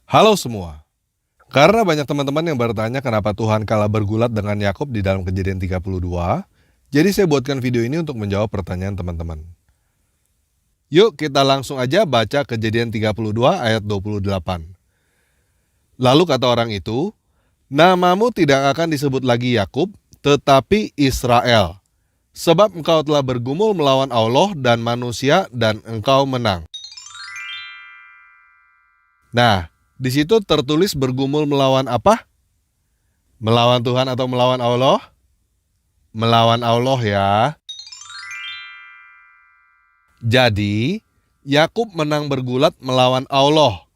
Halo semua. Karena banyak teman-teman yang bertanya kenapa Tuhan kalah bergulat dengan Yakub di dalam Kejadian 32, jadi saya buatkan video ini untuk menjawab pertanyaan teman-teman. Yuk kita langsung aja baca Kejadian 32 ayat 28. Lalu kata orang itu, "Namamu tidak akan disebut lagi Yakub, tetapi Israel, sebab engkau telah bergumul melawan Allah dan manusia dan engkau menang." Nah, di situ tertulis bergumul melawan apa? Melawan Tuhan atau melawan Allah? Melawan Allah ya. Jadi, Yakub menang bergulat melawan Allah,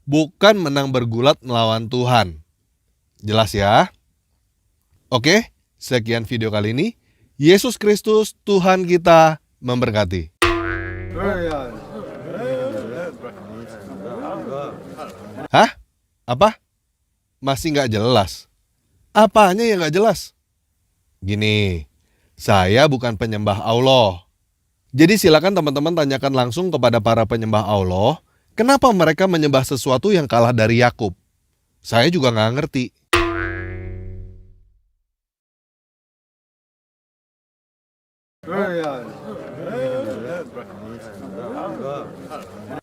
bukan menang bergulat melawan Tuhan. Jelas ya? Oke, sekian video kali ini. Yesus Kristus Tuhan kita memberkati. Hah? Apa? Masih nggak jelas? Apanya yang nggak jelas? Gini, saya bukan penyembah Allah. Jadi silakan teman-teman tanyakan langsung kepada para penyembah Allah, kenapa mereka menyembah sesuatu yang kalah dari Yakub? Saya juga nggak ngerti.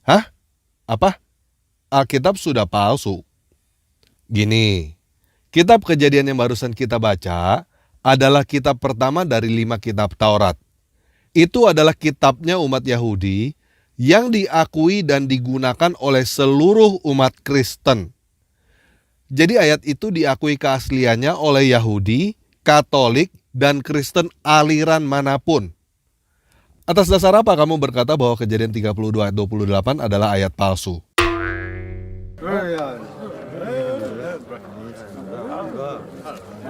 Hah? Apa? Alkitab sudah palsu. Gini, kitab Kejadian yang barusan kita baca adalah kitab pertama dari 5 kitab Taurat. Itu adalah kitabnya umat Yahudi yang diakui dan digunakan oleh seluruh umat Kristen. Jadi ayat itu diakui keasliannya oleh Yahudi, Katolik, dan Kristen aliran manapun. Atas dasar apa kamu berkata bahwa Kejadian 32 ayat 28 adalah ayat palsu?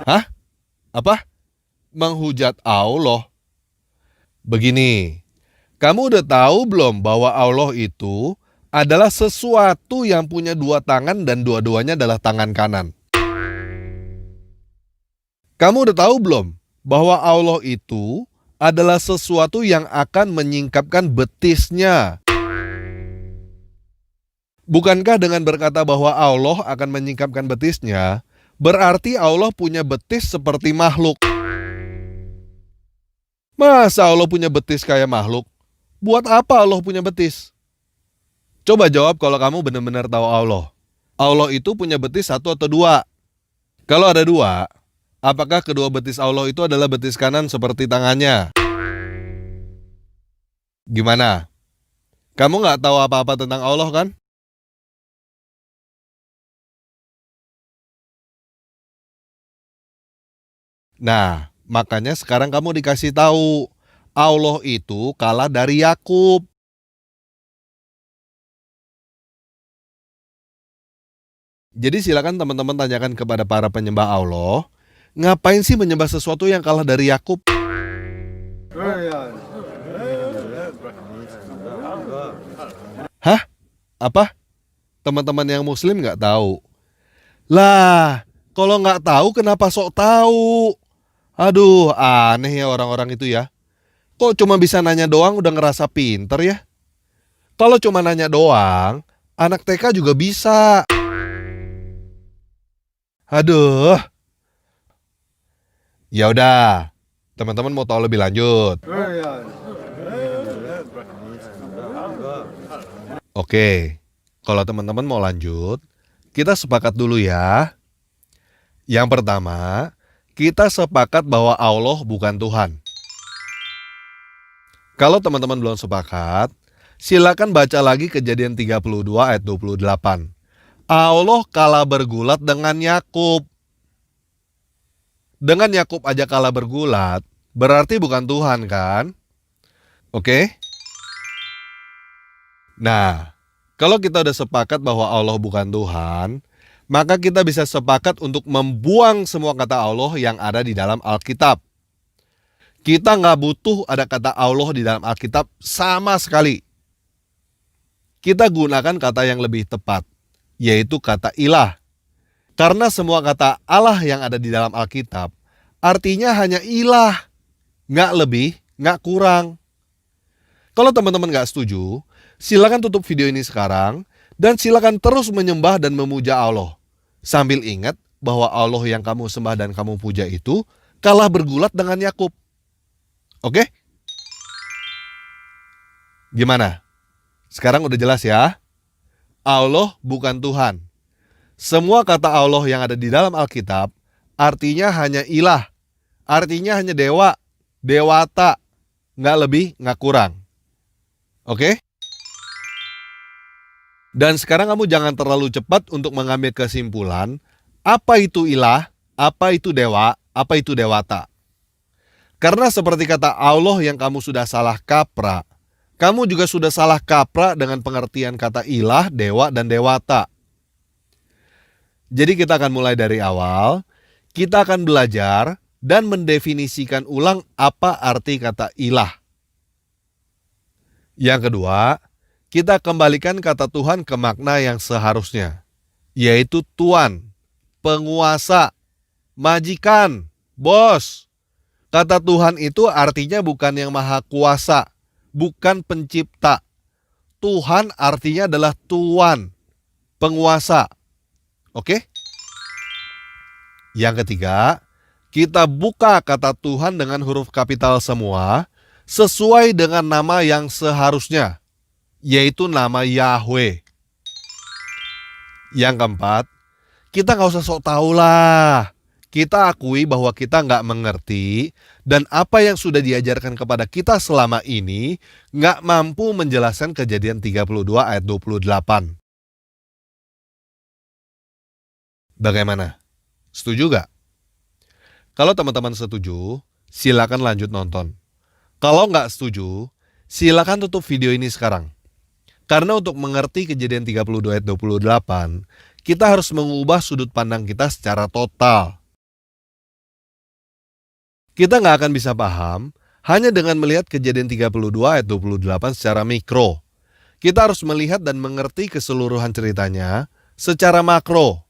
Hah? Apa? Menghujat Allah? Begini, kamu udah tahu belum bahwa Allah itu adalah sesuatu yang punya 2 tangan dan dua-duanya adalah tangan kanan? Kamu udah tahu belum bahwa Allah itu adalah sesuatu yang akan menyingkapkan betisnya? Bukankah dengan berkata bahwa Allah akan menyingkapkan betisnya, berarti Allah punya betis seperti makhluk? Masa Allah punya betis kayak makhluk? Buat apa Allah punya betis? Coba jawab kalau kamu benar-benar tahu Allah. Allah itu punya betis 1 atau 2? Kalau ada 2, apakah kedua betis Allah itu adalah betis kanan seperti tangannya? Gimana? Kamu nggak tahu apa-apa tentang Allah kan? Nah, makanya sekarang kamu dikasih tahu, Allah itu kalah dari Yakub. Jadi silakan teman-teman tanyakan kepada para penyembah Allah, ngapain sih menyembah sesuatu yang kalah dari Yakub? Hah? Apa? Teman-teman yang muslim nggak tahu? Lah, kalau nggak tahu kenapa sok tahu? Aduh, aneh ya orang-orang itu ya. Kok cuma bisa nanya doang udah ngerasa pinter ya? Kalau cuma nanya doang, anak TK juga bisa. Aduh. Ya udah, teman-teman mau tahu lebih lanjut. Oke, kalau teman-teman mau lanjut, kita sepakat dulu ya. Yang pertama, kita sepakat bahwa Allah bukan Tuhan. Kalau teman-teman belum sepakat, silakan baca lagi Kejadian 32 ayat 28. Allah kalah bergulat dengan Yakub. Dengan Yakub aja kalah bergulat, berarti bukan Tuhan kan? Oke? Nah, kalau kita udah sepakat bahwa Allah bukan Tuhan, maka kita bisa sepakat untuk membuang semua kata Allah yang ada di dalam Alkitab. Kita nggak butuh ada kata Allah di dalam Alkitab sama sekali. Kita gunakan kata yang lebih tepat, yaitu kata ilah. Karena semua kata Allah yang ada di dalam Alkitab, artinya hanya ilah. Nggak lebih, nggak kurang. Kalau teman-teman nggak setuju, silakan tutup video ini sekarang Dan silakan terus menyembah dan memuja Allah. Sambil ingat bahwa Allah yang kamu sembah dan kamu puja itu kalah bergulat dengan Yakub. Oke? Gimana? Sekarang udah jelas ya? Allah bukan Tuhan. Semua kata Allah yang ada di dalam Alkitab artinya hanya ilah. Artinya hanya dewa, dewata. Nggak lebih, nggak kurang. Oke? Dan sekarang kamu jangan terlalu cepat untuk mengambil kesimpulan apa itu ilah, apa itu dewa, apa itu dewata. Karena seperti kata Allah yang kamu sudah salah kaprah, kamu juga sudah salah kaprah dengan pengertian kata ilah, dewa, dan dewata. Jadi kita akan mulai dari awal, kita akan belajar dan mendefinisikan ulang apa arti kata ilah. Yang kedua, kita kembalikan kata Tuhan ke makna yang seharusnya, yaitu Tuan, penguasa, majikan, bos. Kata Tuhan itu artinya bukan yang maha kuasa, bukan pencipta. Tuhan artinya adalah Tuan, penguasa. Oke? Yang ketiga, kita buka kata Tuhan dengan huruf kapital semua, sesuai dengan nama yang seharusnya, yaitu nama Yahweh. Yang keempat, kita nggak usah sok tahu lah. Kita akui bahwa kita nggak mengerti dan apa yang sudah diajarkan kepada kita selama ini nggak mampu menjelaskan Kejadian 32 ayat 28. Bagaimana? Setuju gak? Kalau teman-teman setuju, silakan lanjut nonton. Kalau nggak setuju, silakan tutup video ini sekarang. Karena untuk mengerti Kejadian 32 ayat 28, kita harus mengubah sudut pandang kita secara total. Kita nggak akan bisa paham hanya dengan melihat Kejadian 32 ayat 28 secara mikro. Kita harus melihat dan mengerti keseluruhan ceritanya secara makro.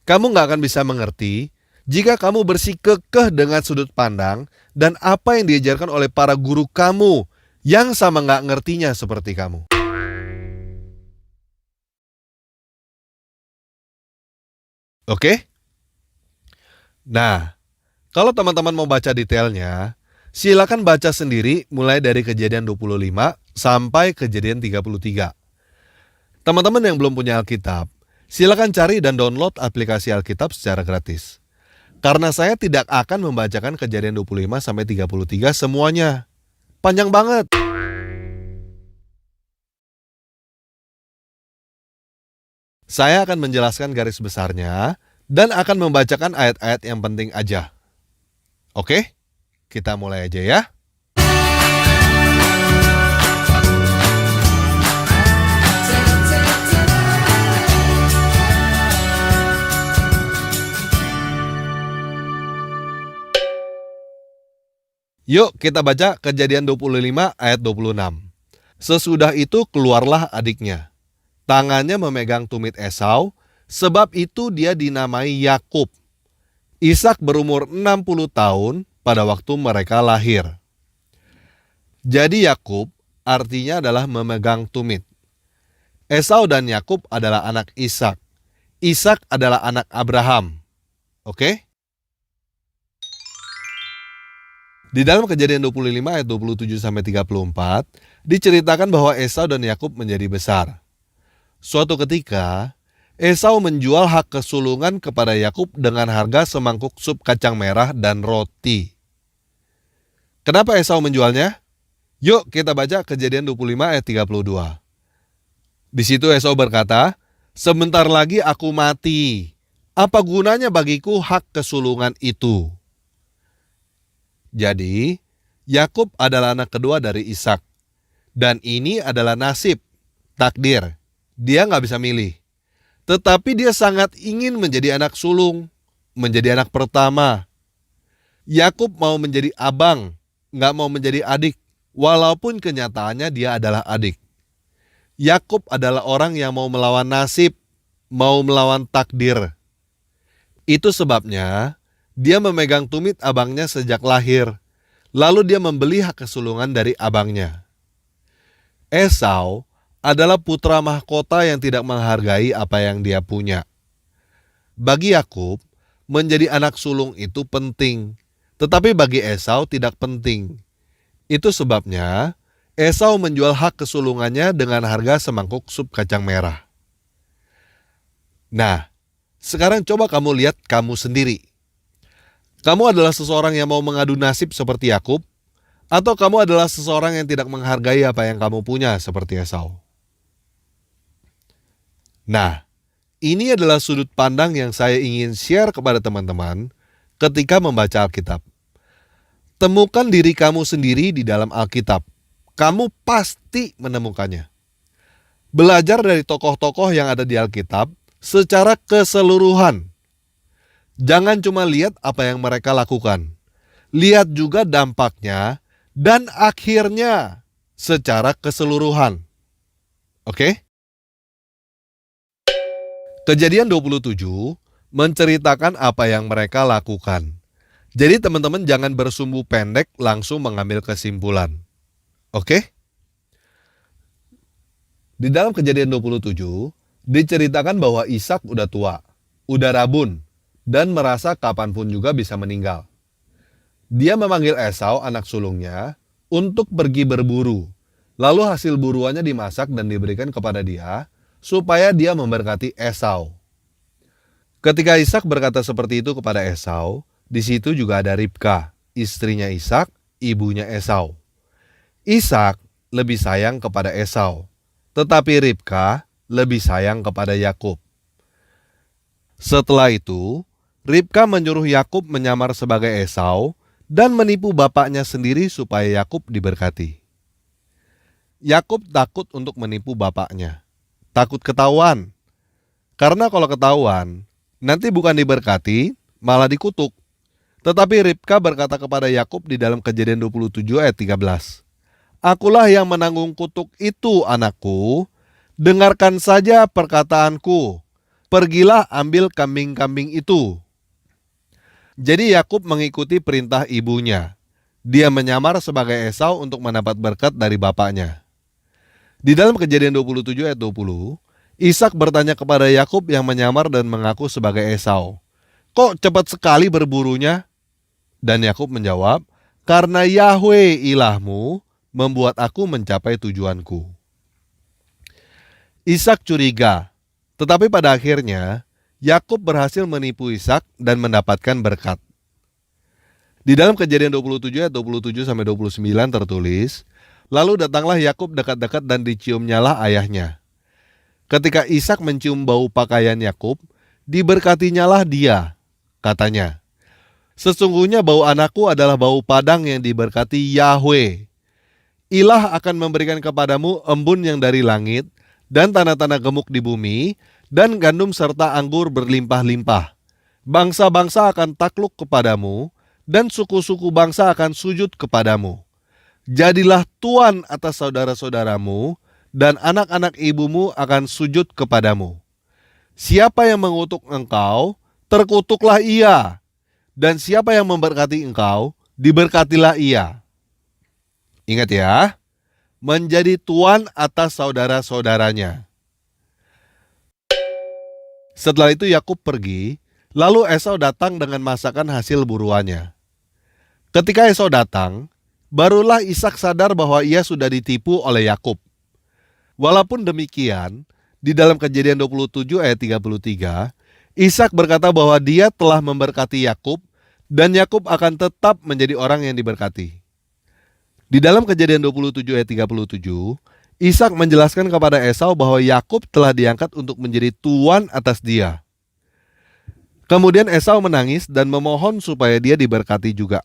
Kamu nggak akan bisa mengerti jika kamu bersikukuh dengan sudut pandang dan apa yang diajarkan oleh para guru kamu yang sama nggak ngertinya seperti kamu. Oke? Nah, kalau teman-teman mau baca detailnya, silakan baca sendiri mulai dari Kejadian 25 sampai Kejadian 33. Teman-teman yang belum punya Alkitab, silakan cari dan download aplikasi Alkitab secara gratis. Karena saya tidak akan membacakan Kejadian 25 sampai 33 semuanya. Panjang banget. Saya akan menjelaskan garis besarnya dan akan membacakan ayat-ayat yang penting aja. Oke? Kita mulai aja ya. Yuk kita baca Kejadian 25 ayat 26. Sesudah itu keluarlah adiknya. Tangannya memegang tumit Esau, sebab itu dia dinamai Yakub. Ishak berumur 60 tahun pada waktu mereka lahir. Jadi Yakub artinya adalah memegang tumit. Esau dan Yakub adalah anak Ishak. Ishak adalah anak Abraham. Oke? Di dalam Kejadian 25 ayat 27 sampai 34 diceritakan bahwa Esau dan Yakub menjadi besar. Suatu ketika, Esau menjual hak kesulungan kepada Yakub dengan harga semangkuk sup kacang merah dan roti. Kenapa Esau menjualnya? Yuk kita baca Kejadian 25 ayat 32. Di situ Esau berkata, "Sebentar lagi aku mati. Apa gunanya bagiku hak kesulungan itu?" Jadi, Yakub adalah anak kedua dari Ishak. Dan ini adalah nasib, takdir. Dia nggak bisa milih. Tetapi dia sangat ingin menjadi anak sulung, menjadi anak pertama. Yakub mau menjadi abang, nggak mau menjadi adik, walaupun kenyataannya dia adalah adik. Yakub adalah orang yang mau melawan nasib, mau melawan takdir. Itu sebabnya dia memegang tumit abangnya sejak lahir, lalu dia membeli hak kesulungan dari abangnya. Esau adalah putra mahkota yang tidak menghargai apa yang dia punya. Bagi Yakub, menjadi anak sulung itu penting, tetapi bagi Esau tidak penting. Itu sebabnya Esau menjual hak kesulungannya dengan harga semangkuk sup kacang merah. Nah, sekarang coba kamu lihat kamu sendiri. Kamu adalah seseorang yang mau mengadu nasib seperti Yakub, atau kamu adalah seseorang yang tidak menghargai apa yang kamu punya seperti Esau? Nah, ini adalah sudut pandang yang saya ingin share kepada teman-teman ketika membaca Alkitab. Temukan diri kamu sendiri di dalam Alkitab. Kamu pasti menemukannya. Belajar dari tokoh-tokoh yang ada di Alkitab secara keseluruhan. Jangan cuma lihat apa yang mereka lakukan. Lihat juga dampaknya dan akhirnya secara keseluruhan. Oke? Kejadian 27 menceritakan apa yang mereka lakukan. Jadi teman-teman jangan bersumbu pendek langsung mengambil kesimpulan. Oke? Di dalam Kejadian 27 diceritakan bahwa Ishak udah tua, udah rabun, dan merasa kapanpun juga bisa meninggal. Dia memanggil Esau anak sulungnya untuk pergi berburu. Lalu hasil buruannya dimasak dan diberikan kepada dia supaya dia memberkati Esau. Ketika Ishak berkata seperti itu kepada Esau, di situ juga ada Ribka, istrinya Ishak, ibunya Esau. Ishak lebih sayang kepada Esau, tetapi Ribka lebih sayang kepada Yakub. Setelah itu, Ribka menyuruh Yakub menyamar sebagai Esau dan menipu bapaknya sendiri supaya Yakub diberkati. Yakub takut untuk menipu bapaknya. Takut ketahuan. Karena kalau ketahuan, nanti bukan diberkati, malah dikutuk. Tetapi Ribka berkata kepada Yakub di dalam Kejadian 27 ayat 13. Akulah yang menanggung kutuk itu, anakku. Dengarkan saja perkataanku. Pergilah ambil kambing-kambing itu. Jadi Yakub mengikuti perintah ibunya. Dia menyamar sebagai Esau untuk mendapat berkat dari bapaknya. Di dalam Kejadian 27 ayat 20, Ishak bertanya kepada Yakub yang menyamar dan mengaku sebagai Esau, "Kok cepat sekali berburunya?" Dan Yakub menjawab, "Karena Yahweh ilahmu membuat aku mencapai tujuanku." Ishak curiga, tetapi pada akhirnya Yakub berhasil menipu Ishak dan mendapatkan berkat. Di dalam Kejadian 27 ayat 27 sampai 29 tertulis, lalu datanglah Yakub dekat-dekat dan diciumnyalah ayahnya. Ketika Ishak mencium bau pakaian Yakub, diberkatinyalah dia, katanya, "Sesungguhnya bau anakku adalah bau padang yang diberkati Yahweh. Ilah akan memberikan kepadamu embun yang dari langit, dan tanah-tanah gemuk di bumi, dan gandum serta anggur berlimpah-limpah. Bangsa-bangsa akan takluk kepadamu, dan suku-suku bangsa akan sujud kepadamu. Jadilah tuan atas saudara-saudaramu, dan anak-anak ibumu akan sujud kepadamu. Siapa yang mengutuk engkau, terkutuklah ia. Dan siapa yang memberkati engkau, diberkatilah ia." Ingat ya, menjadi tuan atas saudara-saudaranya. Setelah itu Yakub pergi, lalu Esau datang dengan masakan hasil buruannya. Ketika Esau datang, barulah Ishak sadar bahwa ia sudah ditipu oleh Yakub. Walaupun demikian, di dalam Kejadian 27 ayat 33, Ishak berkata bahwa dia telah memberkati Yakub dan Yakub akan tetap menjadi orang yang diberkati. Di dalam Kejadian 27 ayat 37, Ishak menjelaskan kepada Esau bahwa Yakub telah diangkat untuk menjadi tuan atas dia. Kemudian Esau menangis dan memohon supaya dia diberkati juga.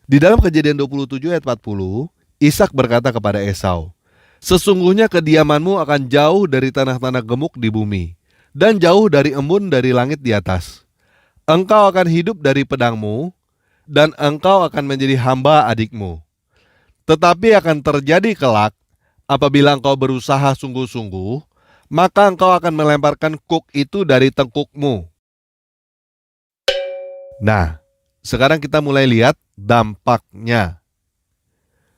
Di dalam Kejadian 27 ayat 40, Ishak berkata kepada Esau, "Sesungguhnya kediamanmu akan jauh dari tanah-tanah gemuk di bumi, dan jauh dari embun dari langit di atas. Engkau akan hidup dari pedangmu, dan engkau akan menjadi hamba adikmu. Tetapi akan terjadi kelak, apabila engkau berusaha sungguh-sungguh, maka engkau akan melemparkan kuk itu dari tengkukmu." Nah, sekarang kita mulai lihat dampaknya.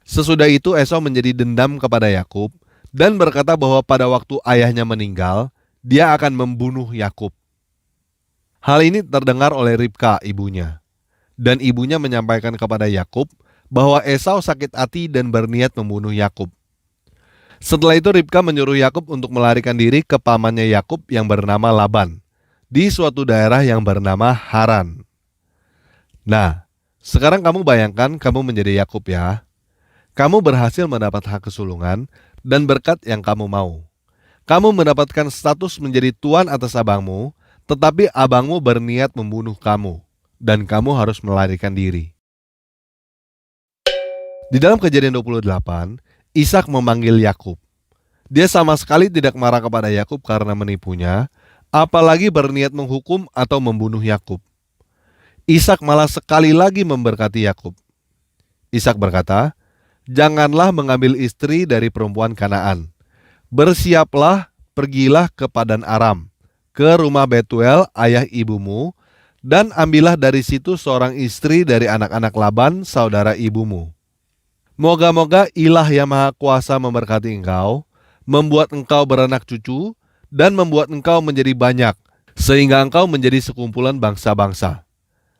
Sesudah itu Esau menjadi dendam kepada Yakub dan berkata bahwa pada waktu ayahnya meninggal, dia akan membunuh Yakub. Hal ini terdengar oleh Ribka, ibunya. Dan ibunya menyampaikan kepada Yakub bahwa Esau sakit hati dan berniat membunuh Yakub. Setelah itu Ribka menyuruh Yakub untuk melarikan diri ke pamannya Yakub yang bernama Laban di suatu daerah yang bernama Haran. Nah, sekarang kamu bayangkan kamu menjadi Yakub ya. Kamu berhasil mendapat hak kesulungan dan berkat yang kamu mau. Kamu mendapatkan status menjadi tuan atas abangmu, tetapi abangmu berniat membunuh kamu, dan kamu harus melarikan diri. Di dalam Kejadian 28, Ishak memanggil Yakub. Dia sama sekali tidak marah kepada Yakub karena menipunya, apalagi berniat menghukum atau membunuh Yakub. Ishak malah sekali lagi memberkati Yakub. Ishak berkata, "Janganlah mengambil istri dari perempuan Kanaan. Bersiaplah, pergilah ke Padan Aram, ke rumah Betuel ayah ibumu, dan ambillah dari situ seorang istri dari anak-anak Laban, saudara ibumu. Moga-moga Ilah yang Maha Kuasa memberkati engkau, membuat engkau beranak cucu, dan membuat engkau menjadi banyak, sehingga engkau menjadi sekumpulan bangsa-bangsa.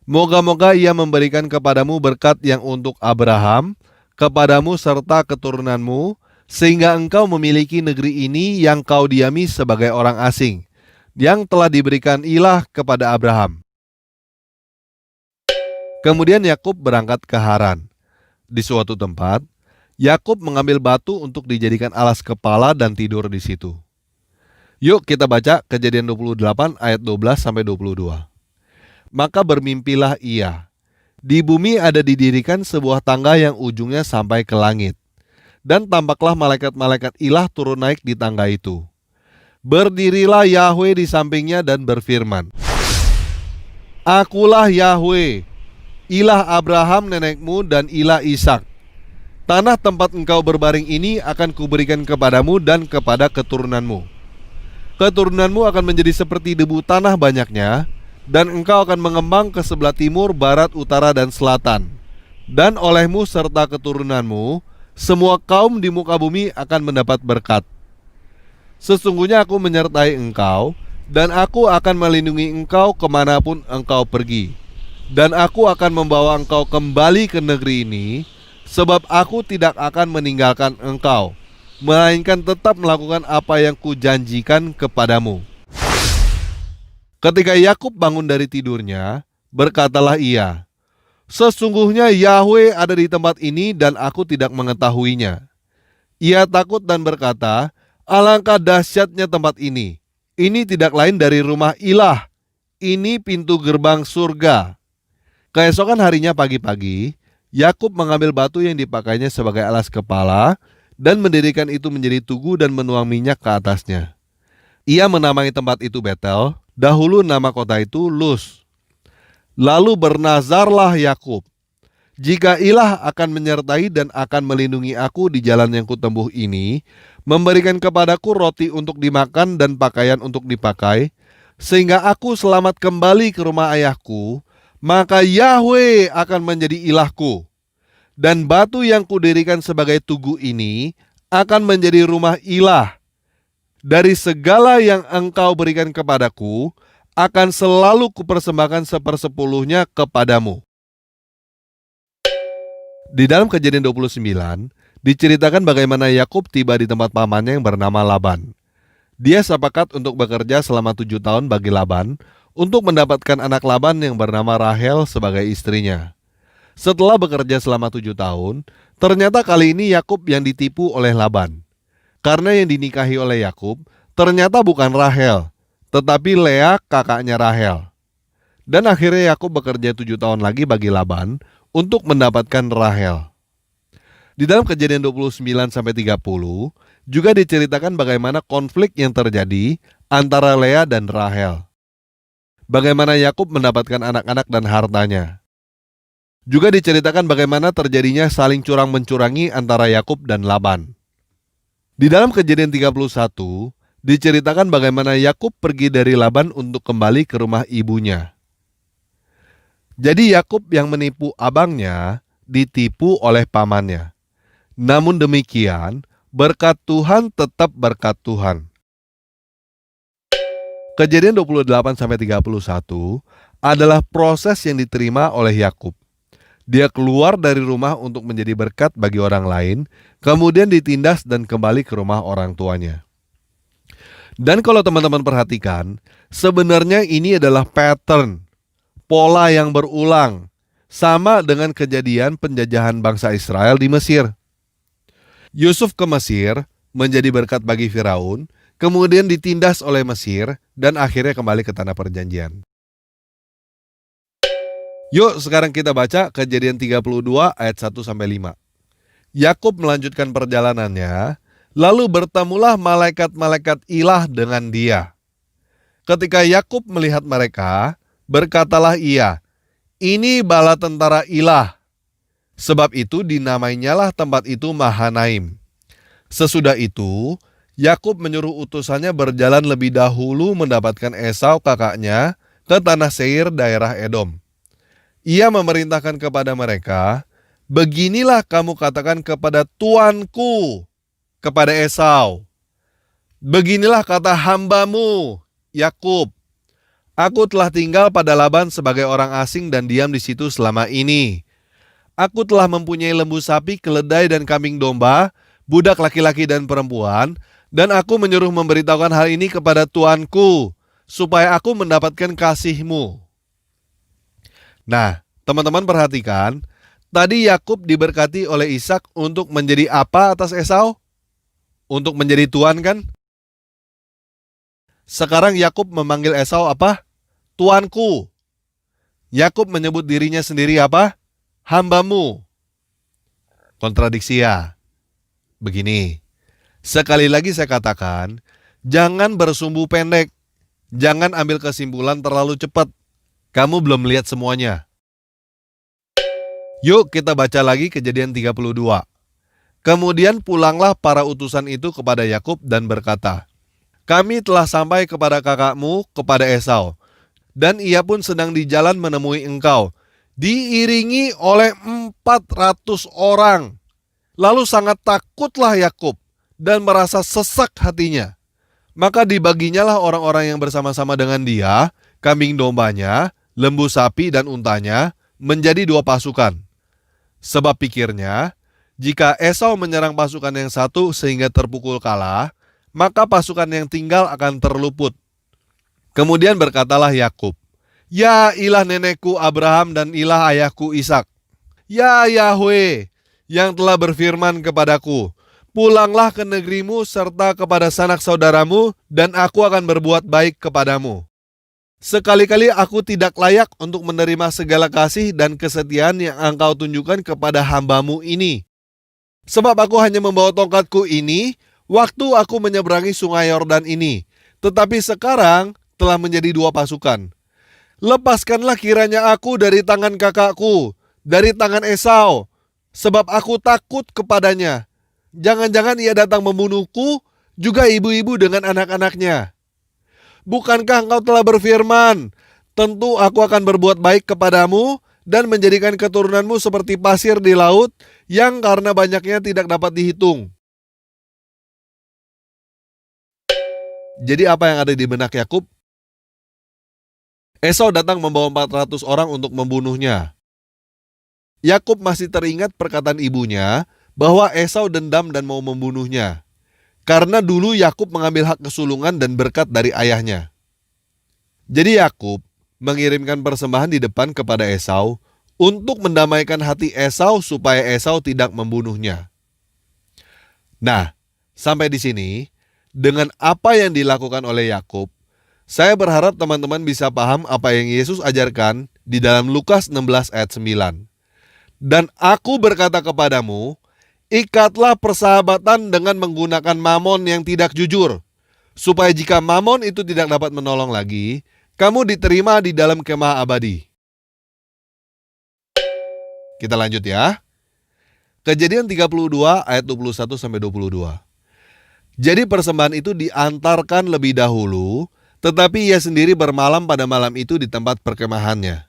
Moga-moga Ia memberikan kepadamu berkat yang untuk Abraham, kepadamu serta keturunanmu, sehingga engkau memiliki negeri ini yang kau diami sebagai orang asing, yang telah diberikan Ilah kepada Abraham." Kemudian Yakub berangkat ke Haran. Di suatu tempat, Yakub mengambil batu untuk dijadikan alas kepala dan tidur di situ. Yuk kita baca Kejadian 28 ayat 12-22. "Maka bermimpilah ia. Di bumi ada didirikan sebuah tangga yang ujungnya sampai ke langit. Dan tampaklah malaikat-malaikat Ilah turun naik di tangga itu. Berdirilah Yahwe di sampingnya dan berfirman, 'Akulah Yahwe, Ilah Abraham nenekmu dan Ilah Ishak. Tanah tempat engkau berbaring ini akan kuberikan kepadamu dan kepada keturunanmu. Keturunanmu akan menjadi seperti debu tanah banyaknya, dan engkau akan mengembang ke sebelah timur, barat, utara, dan selatan. Dan olehmu serta keturunanmu, semua kaum di muka bumi akan mendapat berkat. Sesungguhnya aku menyertai engkau, dan aku akan melindungi engkau kemanapun engkau pergi. Dan aku akan membawa engkau kembali ke negeri ini, sebab aku tidak akan meninggalkan engkau, melainkan tetap melakukan apa yang kujanjikan kepadamu.' Ketika Yakub bangun dari tidurnya, berkatalah ia, 'Sesungguhnya Yahwe ada di tempat ini dan aku tidak mengetahuinya.' Ia takut dan berkata, 'Alangkah dahsyatnya tempat ini. Ini tidak lain dari rumah Ilah. Ini pintu gerbang surga.' Keesokan harinya pagi-pagi, Yakub mengambil batu yang dipakainya sebagai alas kepala dan mendirikan itu menjadi tugu dan menuang minyak ke atasnya. Ia menamai tempat itu Betel, dahulu nama kota itu Luz. Lalu bernazarlah Yakub, 'Jika Ilah akan menyertai dan akan melindungi aku di jalan yang kutempuh ini, memberikan kepadaku roti untuk dimakan dan pakaian untuk dipakai, sehingga aku selamat kembali ke rumah ayahku, maka Yahwe akan menjadi ilahku. Dan batu yang kudirikan sebagai tugu ini akan menjadi rumah Ilah. Dari segala yang engkau berikan kepadaku, akan selalu kupersembahkan 1/10 kepadamu.'" Di dalam Kejadian 29, diceritakan bagaimana Yakub tiba di tempat pamannya yang bernama Laban. Dia sepakat untuk bekerja selama 7 tahun bagi Laban, untuk mendapatkan anak Laban yang bernama Rahel sebagai istrinya. Setelah bekerja selama 7 tahun, ternyata kali ini Yakub yang ditipu oleh Laban. Karena yang dinikahi oleh Yakub ternyata bukan Rahel, tetapi Lea kakaknya Rahel. Dan akhirnya Yakub bekerja 7 tahun lagi bagi Laban untuk mendapatkan Rahel. Di dalam Kejadian 29-30 juga diceritakan bagaimana konflik yang terjadi antara Lea dan Rahel. Bagaimana Yakub mendapatkan anak-anak dan hartanya. Juga diceritakan bagaimana terjadinya saling curang-mencurangi antara Yakub dan Laban. Di dalam Kejadian 31, diceritakan bagaimana Yakub pergi dari Laban untuk kembali ke rumah ibunya. Jadi Yakub yang menipu abangnya ditipu oleh pamannya. Namun demikian, berkat Tuhan tetap berkat Tuhan. Kejadian 28-31 adalah proses yang diterima oleh Yakub. Dia keluar dari rumah untuk menjadi berkat bagi orang lain, kemudian ditindas dan kembali ke rumah orang tuanya. Dan kalau teman-teman perhatikan, sebenarnya ini adalah pattern, pola yang berulang, sama dengan kejadian penjajahan bangsa Israel di Mesir. Yusuf ke Mesir menjadi berkat bagi Firaun, kemudian ditindas oleh Mesir, dan akhirnya kembali ke tanah perjanjian. Yuk sekarang kita baca Kejadian 32 ayat 1-5. Yakub melanjutkan perjalanannya, lalu bertemulah malaikat-malaikat ilah dengan dia. Ketika Yakub melihat mereka, berkatalah ia, "Ini bala tentara ilah." Sebab itu dinamainyalah tempat itu Mahanaim. Sesudah itu, Yakub menyuruh utusannya berjalan lebih dahulu mendapatkan Esau kakaknya ke tanah Seir daerah Edom. Ia memerintahkan kepada mereka, "Beginilah kamu katakan kepada tuanku, kepada Esau. Beginilah kata hambamu, Yakub. Aku telah tinggal pada Laban sebagai orang asing dan diam di situ selama ini. Aku telah mempunyai lembu sapi, keledai dan kambing domba, budak laki-laki dan perempuan, dan aku menyuruh memberitahukan hal ini kepada tuanku, supaya aku mendapatkan kasihmu." Nah, teman-teman perhatikan, tadi Yakub diberkati oleh Ishak untuk menjadi apa atas Esau? Untuk menjadi tuan kan? Sekarang Yakub memanggil Esau apa? Tuanku. Yakub menyebut dirinya sendiri apa? Hambamu. Kontradiksi ya. Begini, sekali lagi saya katakan, jangan bersumbu pendek. Jangan ambil kesimpulan terlalu cepat. Kamu belum lihat semuanya. Yuk kita baca lagi Kejadian 32. Kemudian pulanglah para utusan itu kepada Yakub dan berkata, "Kami telah sampai kepada kakakmu, kepada Esau, dan ia pun sedang di jalan menemui engkau, diiringi oleh 400 orang. Lalu sangat takutlah Yakub dan merasa sesak hatinya. Maka dibaginyalah orang-orang yang bersama-sama dengan dia, kambing dombanya, lembu sapi dan untanya, menjadi 2 pasukan. Sebab pikirnya, jika Esau menyerang pasukan yang satu sehingga terpukul kalah, maka pasukan yang tinggal akan terluput. Kemudian berkatalah Yakub, 'Ya ilah nenekku Abraham dan ilah ayahku Ishak, ya Yahweh yang telah berfirman kepadaku, pulanglah ke negerimu serta kepada sanak saudaramu, dan aku akan berbuat baik kepadamu. Sekali-kali aku tidak layak untuk menerima segala kasih dan kesetiaan yang engkau tunjukkan kepada hambamu ini. Sebab aku hanya membawa tongkatku ini waktu aku menyeberangi sungai Yordan ini, tetapi sekarang telah menjadi 2 pasukan. Lepaskanlah kiranya aku dari tangan kakakku, dari tangan Esau, sebab aku takut kepadanya. Jangan-jangan ia datang membunuhku, juga ibu-ibu dengan anak-anaknya. Bukankah engkau telah berfirman, tentu aku akan berbuat baik kepadamu dan menjadikan keturunanmu seperti pasir di laut yang karena banyaknya tidak dapat dihitung." Jadi apa yang ada di benak Yakub? Esau datang membawa 400 orang untuk membunuhnya. Yakub masih teringat perkataan ibunya bahwa Esau dendam dan mau membunuhnya. Karena dulu Yakub mengambil hak kesulungan dan berkat dari ayahnya. Jadi Yakub mengirimkan persembahan di depan kepada Esau untuk mendamaikan hati Esau supaya Esau tidak membunuhnya. Nah, sampai di sini, dengan apa yang dilakukan oleh Yakub, saya berharap teman-teman bisa paham apa yang Yesus ajarkan di dalam Lukas 16 ayat 9. "Dan aku berkata kepadamu, ikatlah persahabatan dengan menggunakan mamon yang tidak jujur, supaya jika mamon itu tidak dapat menolong lagi, kamu diterima di dalam kemah abadi." Kita lanjut ya. Kejadian 32 ayat 21-22. Jadi persembahan itu diantarkan lebih dahulu, tetapi ia sendiri bermalam pada malam itu di tempat perkemahannya.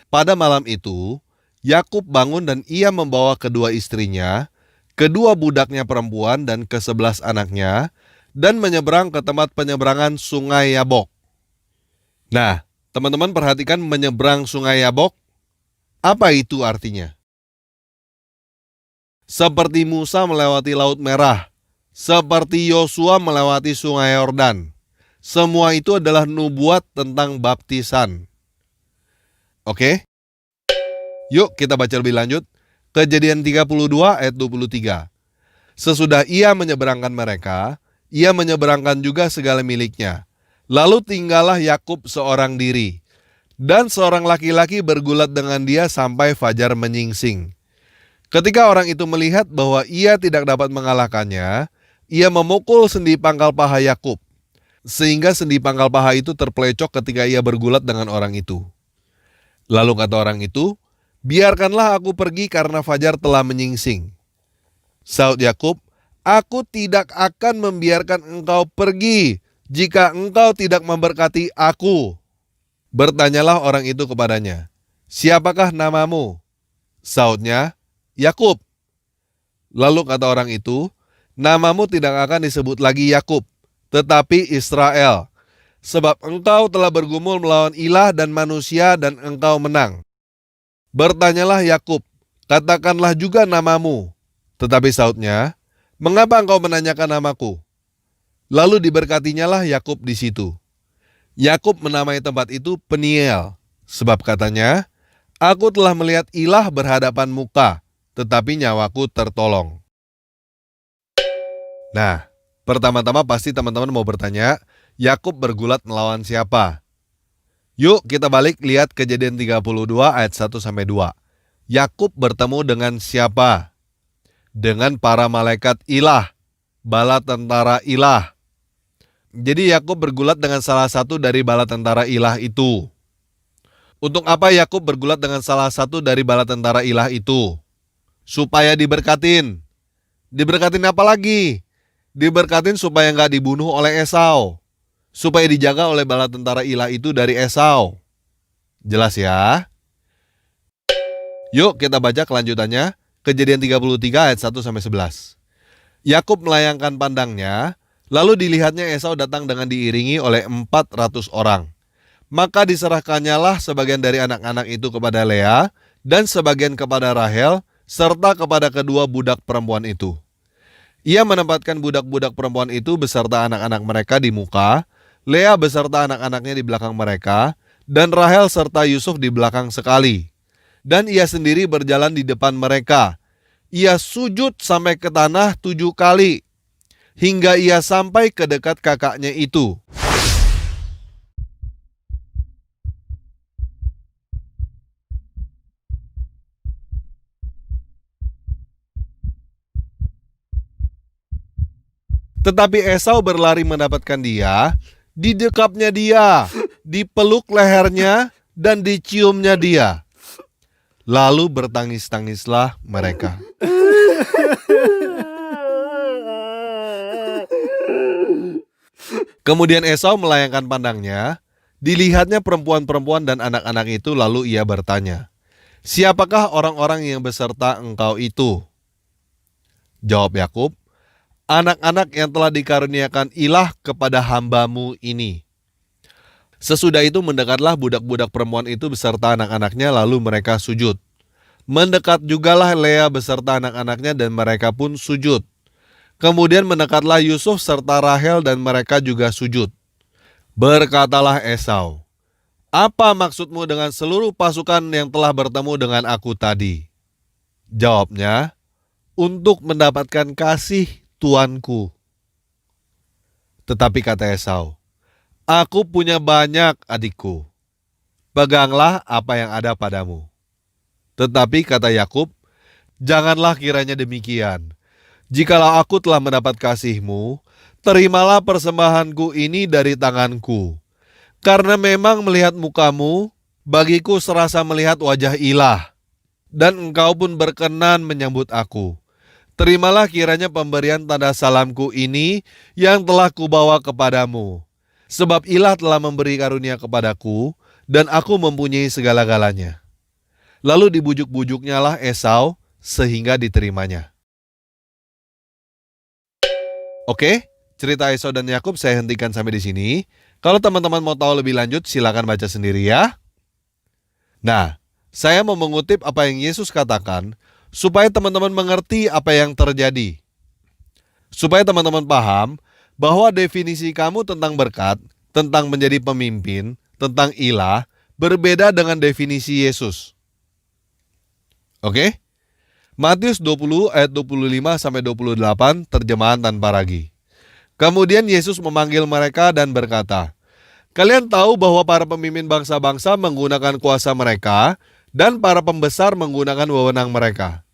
Pada malam itu, Yakub bangun dan ia membawa kedua istrinya, kedua budaknya perempuan dan ke-11 anaknya, dan menyeberang ke tempat penyeberangan sungai Yabok. Nah, teman-teman perhatikan menyeberang sungai Yabok. Apa itu artinya? Seperti Musa melewati Laut Merah, seperti Yosua melewati sungai Yordan. Semua itu adalah nubuat tentang baptisan. Oke? Yuk kita baca lebih lanjut. Kejadian 32 ayat 23. Sesudah ia menyeberangkan mereka, ia menyeberangkan juga segala miliknya. Lalu tinggallah Yakub seorang diri. Dan seorang laki-laki bergulat dengan dia sampai fajar menyingsing. Ketika orang itu melihat bahwa ia tidak dapat mengalahkannya, ia memukul sendi pangkal paha Yakub. Sehingga sendi pangkal paha itu terpelecok ketika ia bergulat dengan orang itu. Lalu kata orang itu, "Biarkanlah aku pergi karena fajar telah menyingsing." Saud Yakub, "Aku tidak akan membiarkan engkau pergi jika engkau tidak memberkati aku." Bertanyalah orang itu kepadanya, "Siapakah namamu?" Saudnya, "Yakub." Lalu kata orang itu, "Namamu tidak akan disebut lagi Yakub, tetapi Israel, sebab engkau telah bergumul melawan ilah dan manusia dan engkau menang. Bertanyalah Yakub, katakanlah juga namamu." Tetapi Saudnya, "Mengapa engkau menanyakan namaku?" Lalu diberkatinyalah Yakub di situ. Yakub menamai tempat itu Peniel, sebab katanya, "Aku telah melihat ilah berhadapan muka, tetapi nyawaku tertolong." Nah, pertama-tama pasti teman-teman mau bertanya, Yakub bergulat melawan siapa? Yuk kita balik lihat Kejadian 32 ayat 1-2. Yakub bertemu dengan siapa? Dengan para malaikat ilah, bala tentara ilah. Jadi Yakub bergulat dengan salah satu dari bala tentara ilah itu. Untuk apa Yakub bergulat dengan salah satu dari bala tentara ilah itu? Supaya diberkatin. Diberkatin apa lagi? Diberkatin supaya nggak dibunuh oleh Esau. Supaya dijaga oleh bala tentara ilah itu dari Esau. Jelas ya? Yuk kita baca kelanjutannya. Kejadian 33 ayat 1-11. Yakub melayangkan pandangnya, lalu dilihatnya Esau datang dengan diiringi oleh 400 orang. Maka diserahkannyalah sebagian dari anak-anak itu kepada Lea, dan sebagian kepada Rahel, serta kepada kedua budak perempuan itu. Ia menempatkan budak-budak perempuan itu beserta anak-anak mereka di muka, Lea beserta anak-anaknya di belakang mereka, dan Rahel serta Yusuf di belakang sekali. Dan ia sendiri berjalan di depan mereka. Ia sujud sampai ke tanah 7 kali, hingga ia sampai ke dekat kakaknya itu. Tetapi Esau berlari mendapatkan dia, didekapnya dia, dipeluk lehernya, dan diciumnya dia. Lalu bertangis-tangislah mereka. Kemudian Esau melayangkan pandangnya, dilihatnya perempuan-perempuan dan anak-anak itu, lalu ia bertanya, "Siapakah orang-orang yang beserta engkau itu?" Jawab Yakub, "Anak-anak yang telah dikaruniakan ilah kepada hambamu ini." Sesudah itu mendekatlah budak-budak perempuan itu beserta anak-anaknya, lalu mereka sujud. Mendekat jugalah Lea beserta anak-anaknya dan mereka pun sujud. Kemudian mendekatlah Yusuf serta Rahel dan mereka juga sujud. Berkatalah Esau, "Apa maksudmu dengan seluruh pasukan yang telah bertemu dengan aku tadi?" Jawabnya, "Untuk mendapatkan kasih tuanku." Tetapi kata Esau, "Aku punya banyak adikku. Peganglah apa yang ada padamu." Tetapi kata Yakub, "Janganlah kiranya demikian. Jikalau aku telah mendapat kasihmu, terimalah persembahanku ini dari tanganku. Karena memang melihat mukamu, bagiku serasa melihat wajah ilah. Dan engkau pun berkenan menyambut aku. Terimalah kiranya pemberian tanda salamku ini yang telah kubawa kepadamu. Sebab ilah telah memberi karunia kepadaku, dan aku mempunyai segala-galanya." Lalu dibujuk-bujuknyalah Esau sehingga diterimanya. Oke, cerita Esau dan Yakub saya hentikan sampai di sini. Kalau teman-teman mau tahu lebih lanjut, silakan baca sendiri ya. Nah, saya mau mengutip apa yang Yesus katakan supaya teman-teman mengerti apa yang terjadi. Supaya teman-teman paham bahwa definisi kamu tentang berkat, tentang menjadi pemimpin, tentang ilah, berbeda dengan definisi Yesus. Oke? Matius 20 ayat 25-28 terjemahan tanpa ragi. Kemudian Yesus memanggil mereka dan berkata, "Kalian tahu bahwa para pemimpin bangsa-bangsa menggunakan kuasa mereka dan para pembesar menggunakan wewenang mereka.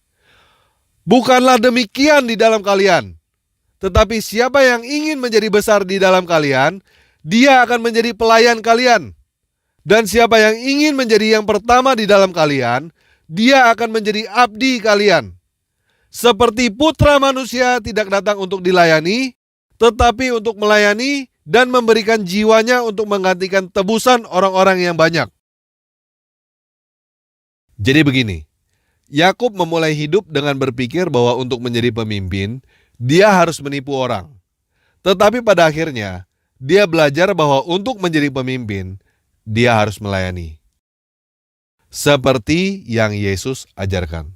Bukanlah demikian di dalam kalian. Tetapi siapa yang ingin menjadi besar di dalam kalian, dia akan menjadi pelayan kalian. Dan siapa yang ingin menjadi yang pertama di dalam kalian, dia akan menjadi abdi kalian. Seperti putra manusia tidak datang untuk dilayani, tetapi untuk melayani dan memberikan jiwanya untuk menggantikan tebusan orang-orang yang banyak." Jadi begini, Yakub memulai hidup dengan berpikir bahwa untuk menjadi pemimpin, dia harus menipu orang. Tetapi pada akhirnya, dia belajar bahwa untuk menjadi pemimpin, dia harus melayani. Seperti yang Yesus ajarkan.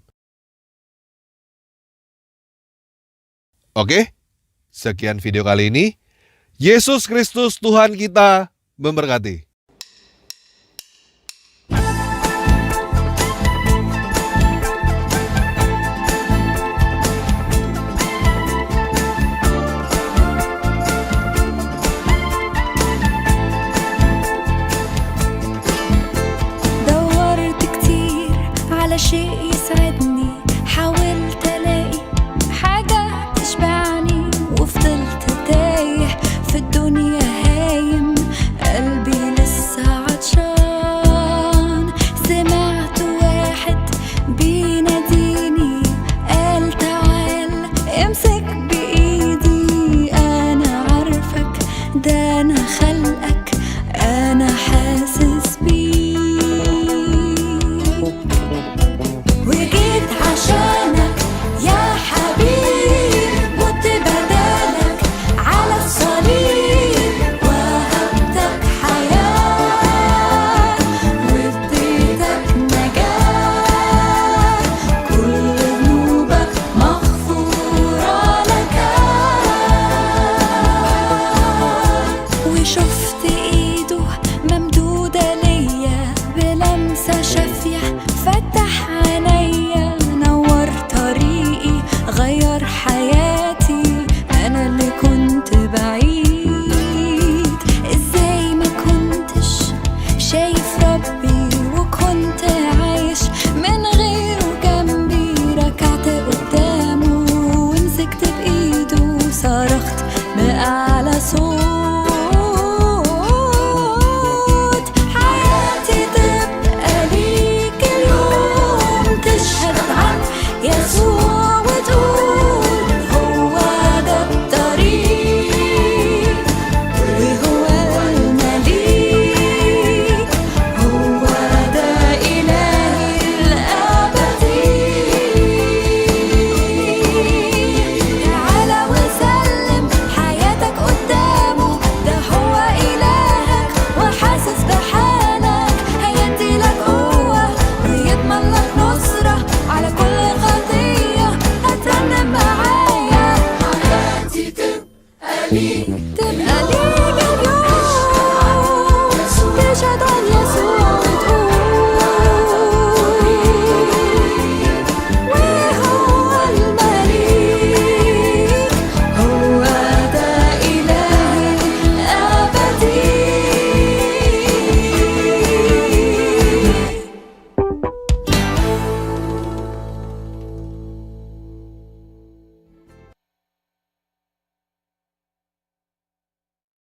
Oke, sekian video kali ini. Yesus Kristus Tuhan kita memberkati. دورت كتير على شيء يسعدني، حاولت ألاقي حاجة تشبعني، وفضلت تايه في الدنيا هايم، قلبي لسه عطشان. سمعت واحد بيناديني، قال تعال امسك بإيدي، أنا عارفك، ده أنا خلقك، أنا حاسس بيك، وجيت عشانك يا حبيب، مت بدالك على الصليب، وهبتك حياة واديتك نجاة، كل ذنوبك مغفورة لك، وشفت إيه